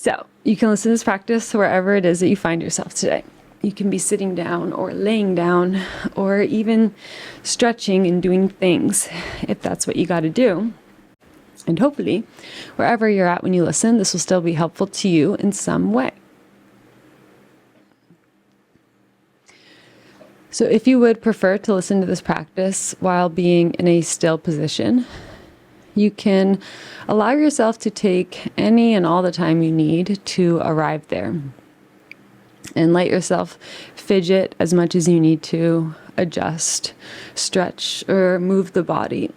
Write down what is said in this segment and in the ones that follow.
So you can listen to this practice wherever it is that you find yourself today. You can be sitting down or laying down or even stretching and doing things if that's what you got to do. And hopefully, wherever you're at when you listen, this will still be helpful to you in some way. So if you would prefer to listen to this practice while being in a still position, you can allow yourself to take any and all the time you need to arrive there. And let yourself fidget as much as you need to, adjust, stretch, or move the body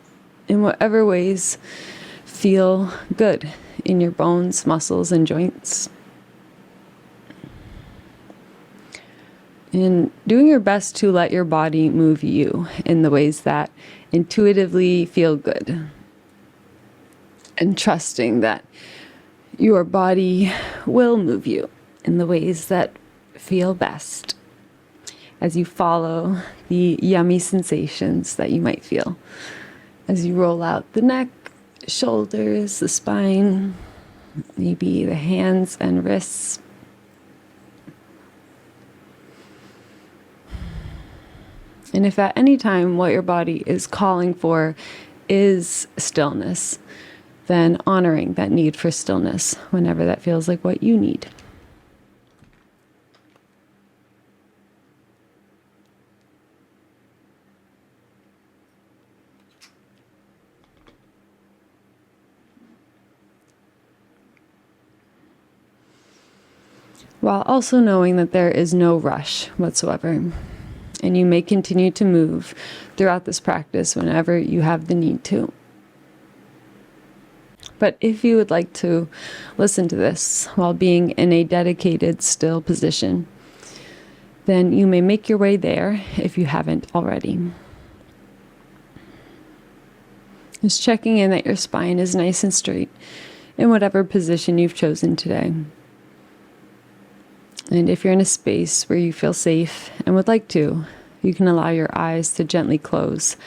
in whatever ways feel good in your bones, muscles, and joints. And doing your best to let your body move you in the ways that intuitively feel good. And trusting that your body will move you in the ways that feel best as you follow the yummy sensations that you might feel as you roll out the neck, shoulders, the spine, maybe the hands and wrists. And if at any time what your body is calling for is stillness, then honoring that need for stillness whenever that feels like what you need. While also knowing that there is no rush whatsoever. And you may continue to move throughout this practice whenever you have the need to. But if you would like to listen to this while being in a dedicated, still position, then you may make your way there if you haven't already. Just checking in that your spine is nice and straight in whatever position you've chosen today. And if you're in a space where you feel safe and would like to, you can allow your eyes to gently close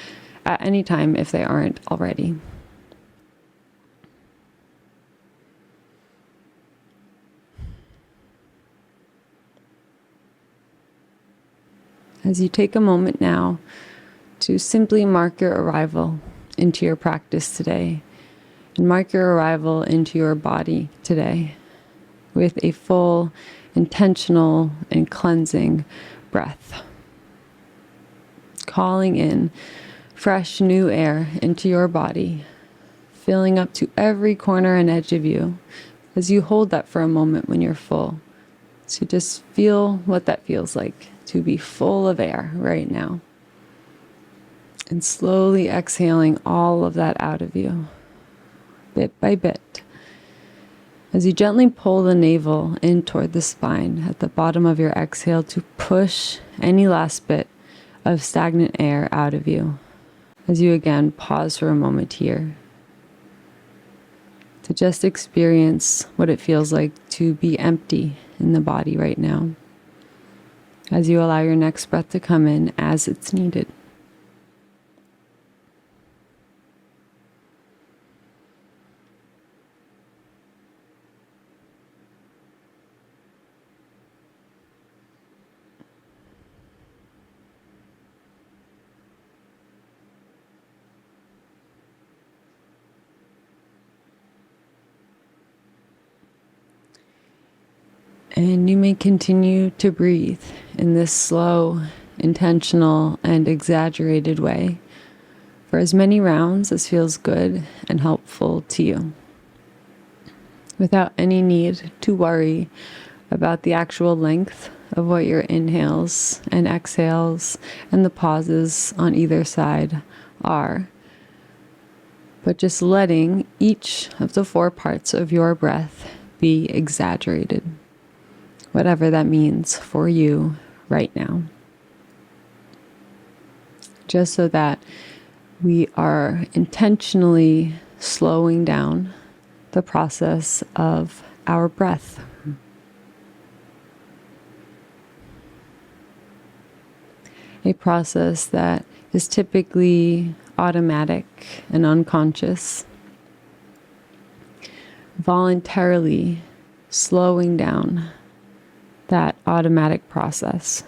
at any time if they aren't already. As you take a moment now to simply mark your arrival into your practice today, and mark your arrival into your body today with a full, intentional, and cleansing breath. Calling in fresh new air into your body, filling up to every corner and edge of you as you hold that for a moment when you're full. So just feel what that feels like to be full of air right now. And slowly exhaling all of that out of you, bit by bit. As you gently pull the navel in toward the spine at the bottom of your exhale to push any last bit of stagnant air out of you. As you again pause for a moment here to just experience what it feels like to be empty in the body right now. As you allow your next breath to come in as it's needed. And you may continue to breathe in this slow, intentional, and exaggerated way for as many rounds as feels good and helpful to you, without any need to worry about the actual length of what your inhales and exhales and the pauses on either side are, but just letting each of the 4 parts of your breath be exaggerated. Whatever that means for you right now. Just so that we are intentionally slowing down the process of our breath. A process that is typically automatic and unconscious, voluntarily slowing down that automatic process,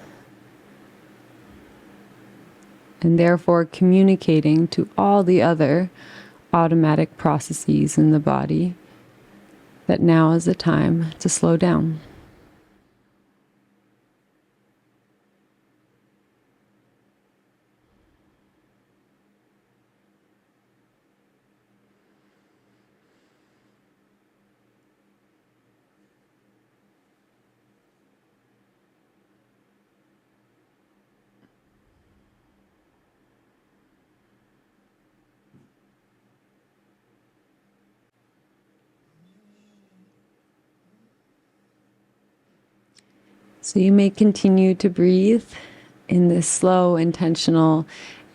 and therefore communicating to all the other automatic processes in the body that now is the time to slow down. So you may continue to breathe in this slow, intentional,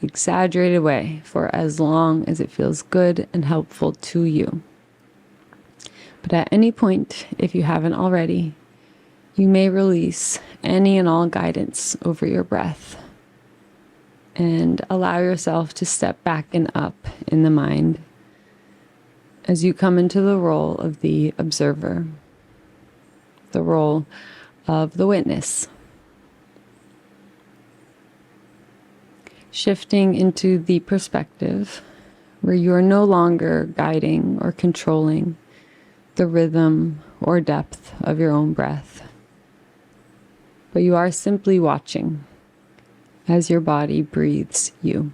exaggerated way for as long as it feels good and helpful to you. But at any point, if you haven't already, you may release any and all guidance over your breath and allow yourself to step back and up in the mind as you come into the role of the observer, the role of the witness. Shifting into the perspective where you are no longer guiding or controlling the rhythm or depth of your own breath, but you are simply watching as your body breathes you.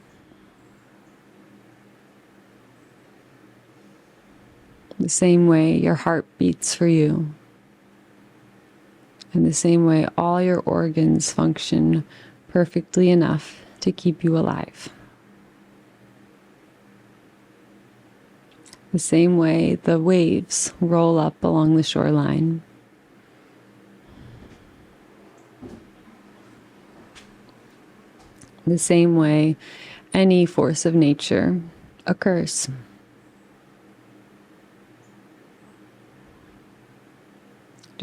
The same way your heart beats for you, and the same way all your organs function perfectly enough to keep you alive. The same way the waves roll up along the shoreline. The same way any force of nature occurs.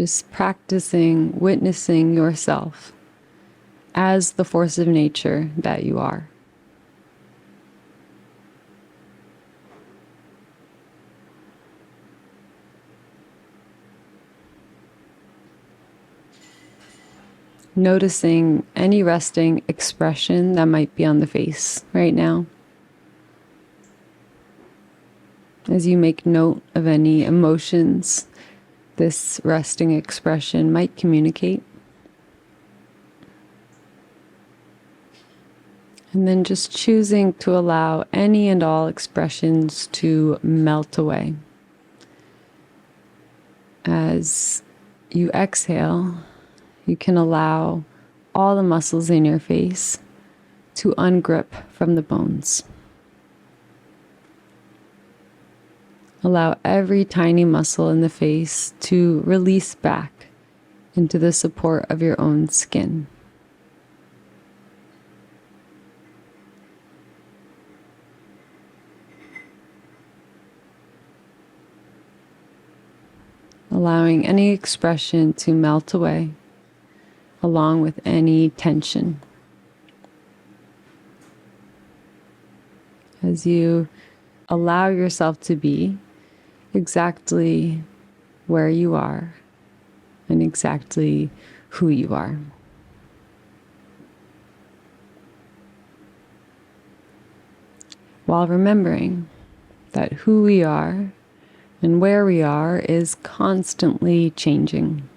Just practicing witnessing yourself as the force of nature that you are. Noticing any resting expression that might be on the face right now. As you make note of any emotions this resting expression might communicate. And then just choosing to allow any and all expressions to melt away. As you exhale, you can allow all the muscles in your face to ungrip from the bones. Allow every tiny muscle in the face to release back into the support of your own skin. Allowing any expression to melt away, along with any tension. As you allow yourself to be exactly where you are and exactly who you are. While remembering that who we are and where we are is constantly changing.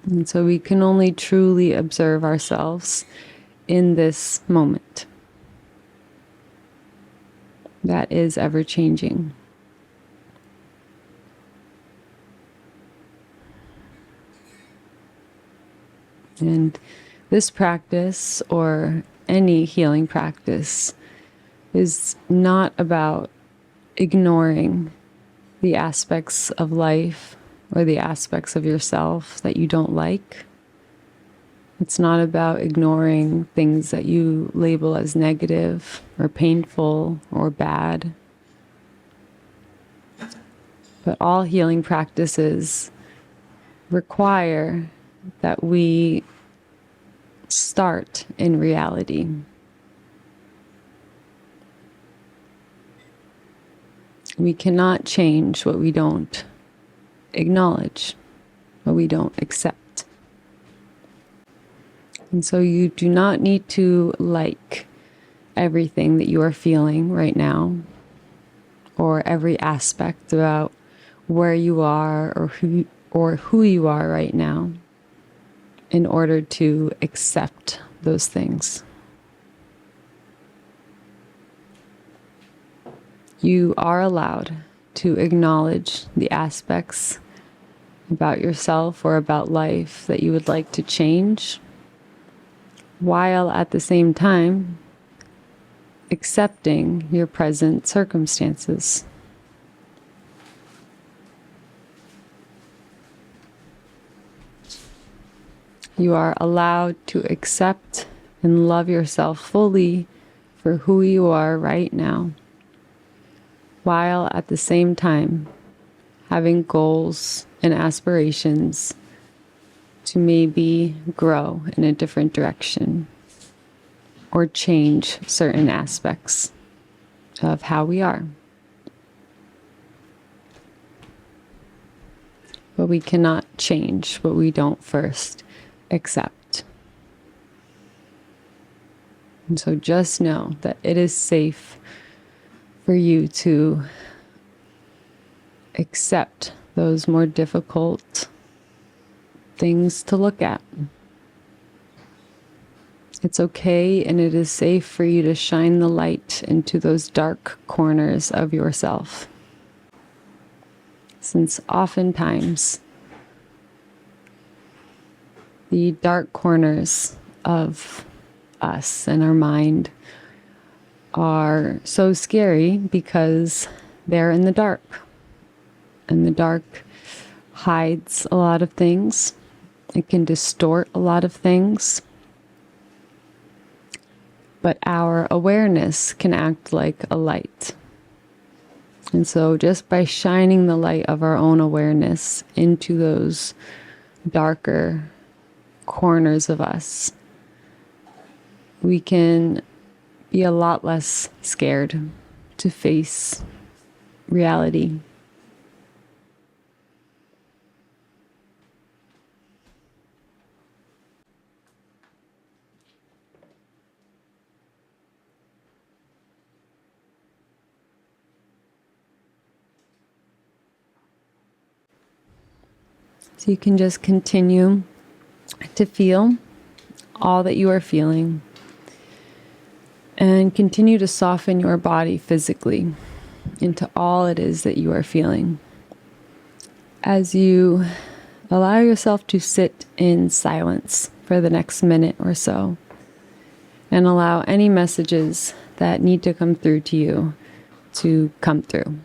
And so we can only truly observe ourselves in this moment that is ever changing. And this practice, or any healing practice, is not about ignoring the aspects of life or the aspects of yourself that you don't like. It's not about ignoring things that you label as negative or painful or bad. But all healing practices require that we start in reality. We cannot change what we don't acknowledge, what we don't accept. And so you do not need to like everything that you are feeling right now, or every aspect about where you are or who you are right now, in order to accept those things. You are allowed to acknowledge the aspects about yourself or about life that you would like to change, while at the same time accepting your present circumstances. You are allowed to accept and love yourself fully for who you are right now, while at the same time having goals and aspirations to maybe grow in a different direction or change certain aspects of how we are. But we cannot change what we don't first accept. And so just know that it is safe for you to accept those more difficult things to look at. It's okay, and it is safe for you to shine the light into those dark corners of yourself. Since oftentimes the dark corners of us and our mind are so scary because they're in the dark. And the dark hides a lot of things. It can distort a lot of things. But our awareness can act like a light. And so just by shining the light of our own awareness into those darker corners of us, we can be a lot less scared to face reality. So you can just continue to feel all that you are feeling, and continue to soften your body physically into all it is that you are feeling. As you allow yourself to sit in silence for the next minute or so, and allow any messages that need to come through to you to come through.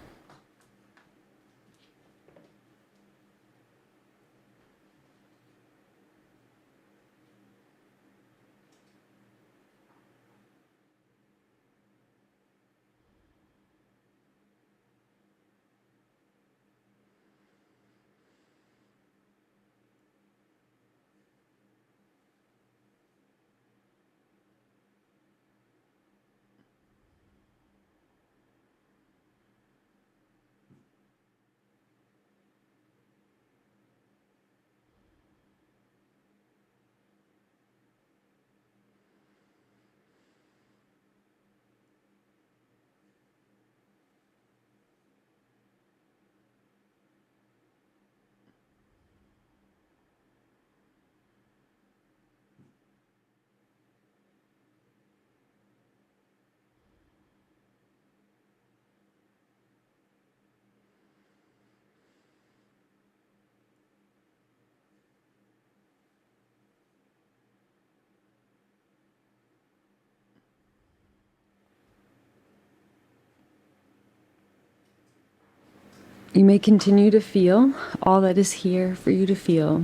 You may continue to feel all that is here for you to feel,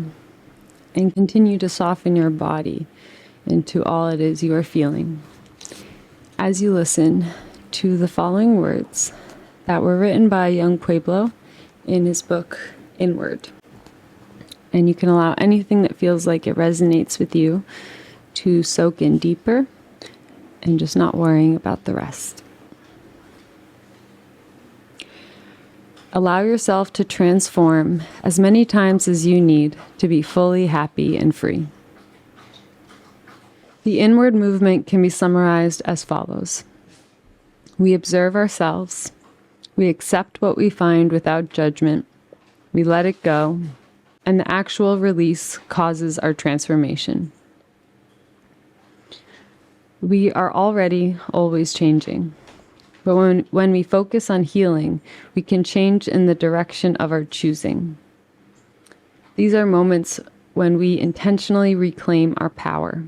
and continue to soften your body into all it is you are feeling, as you listen to the following words that were written by young Pueblo in his book, Inward. And you can allow anything that feels like it resonates with you to soak in deeper, and just not worrying about the rest. Allow yourself to transform as many times as you need to be fully happy and free. The inward movement can be summarized as follows. We observe ourselves. We accept what we find without judgment. We let it go. And the actual release causes our transformation. We are already always changing. But when we focus on healing, we can change in the direction of our choosing. These are moments when we intentionally reclaim our power.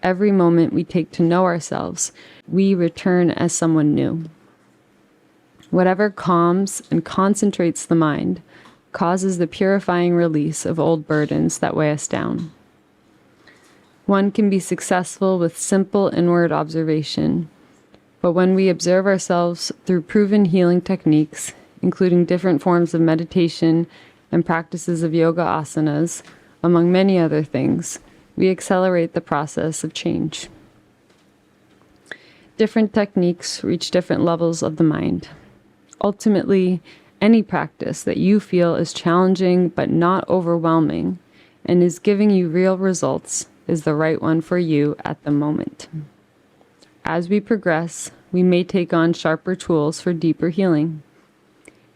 Every moment we take to know ourselves, we return as someone new. Whatever calms and concentrates the mind causes the purifying release of old burdens that weigh us down. One can be successful with simple inward observation, but when we observe ourselves through proven healing techniques, including different forms of meditation and practices of yoga asanas, among many other things, we accelerate the process of change. Different techniques reach different levels of the mind. Ultimately, any practice that you feel is challenging but not overwhelming and is giving you real results is the right one for you at the moment. As we progress, we may take on sharper tools for deeper healing.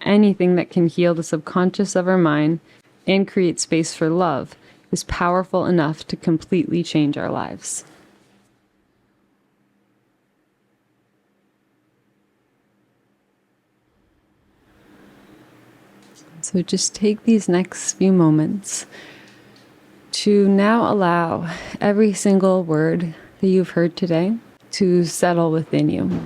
Anything that can heal the subconscious of our mind and create space for love is powerful enough to completely change our lives. So just take these next few moments to now allow every single word that you've heard today to settle within you.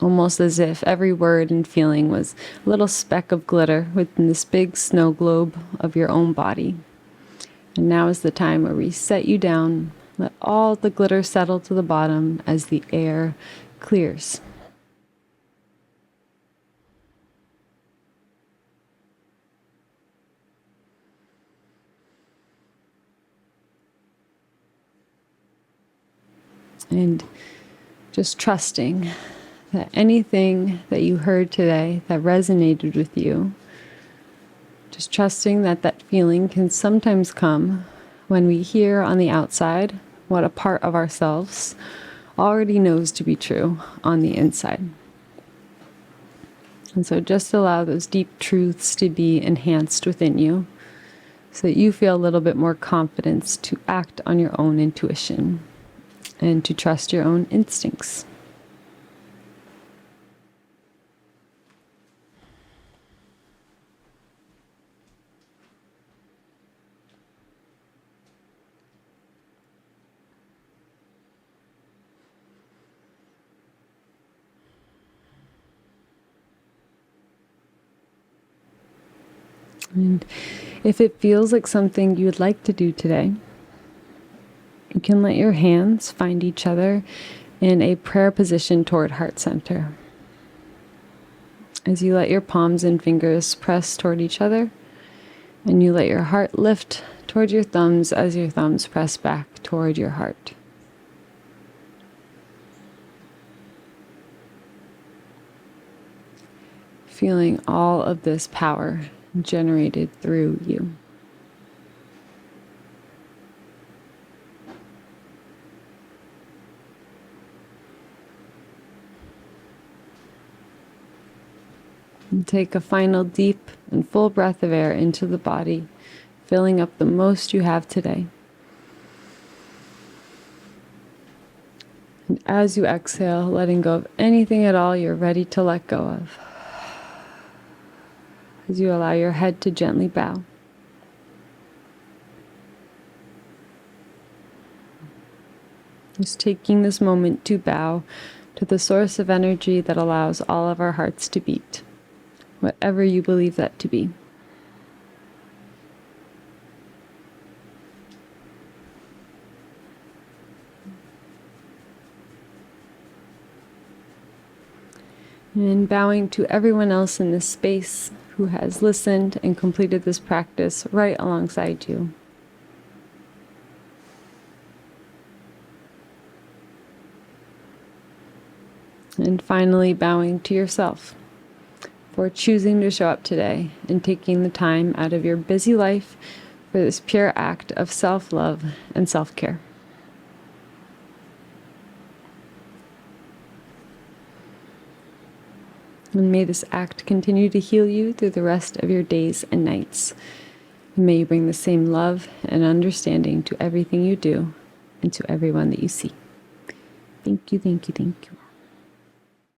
Almost as if every word and feeling was a little speck of glitter within this big snow globe of your own body. And now is the time where we set you down, let all the glitter settle to the bottom as the air clears. And just trusting that anything that you heard today that resonated with you, just trusting that that feeling can sometimes come when we hear on the outside what a part of ourselves already knows to be true on the inside. And so just allow those deep truths to be enhanced within you so that you feel a little bit more confidence to act on your own intuition and to trust your own instincts. And if it feels like something you would like to do today, you can let your hands find each other in a prayer position toward heart center. As you let your palms and fingers press toward each other, and you let your heart lift toward your thumbs as your thumbs press back toward your heart. Feeling all of this power generated through you. And take a final deep and full breath of air into the body, filling up the most you have today. And as you exhale, letting go of anything at all you're ready to let go of. As you allow your head to gently bow. Just taking this moment to bow to the source of energy that allows all of our hearts to beat, whatever you believe that to be. And bowing to everyone else in this space who has listened and completed this practice right alongside you. And finally, bowing to yourself for choosing to show up today and taking the time out of your busy life for this pure act of self-love and self-care. And may this act continue to heal you through the rest of your days and nights. And may you bring the same love and understanding to everything you do and to everyone that you see. Thank you, thank you, thank you.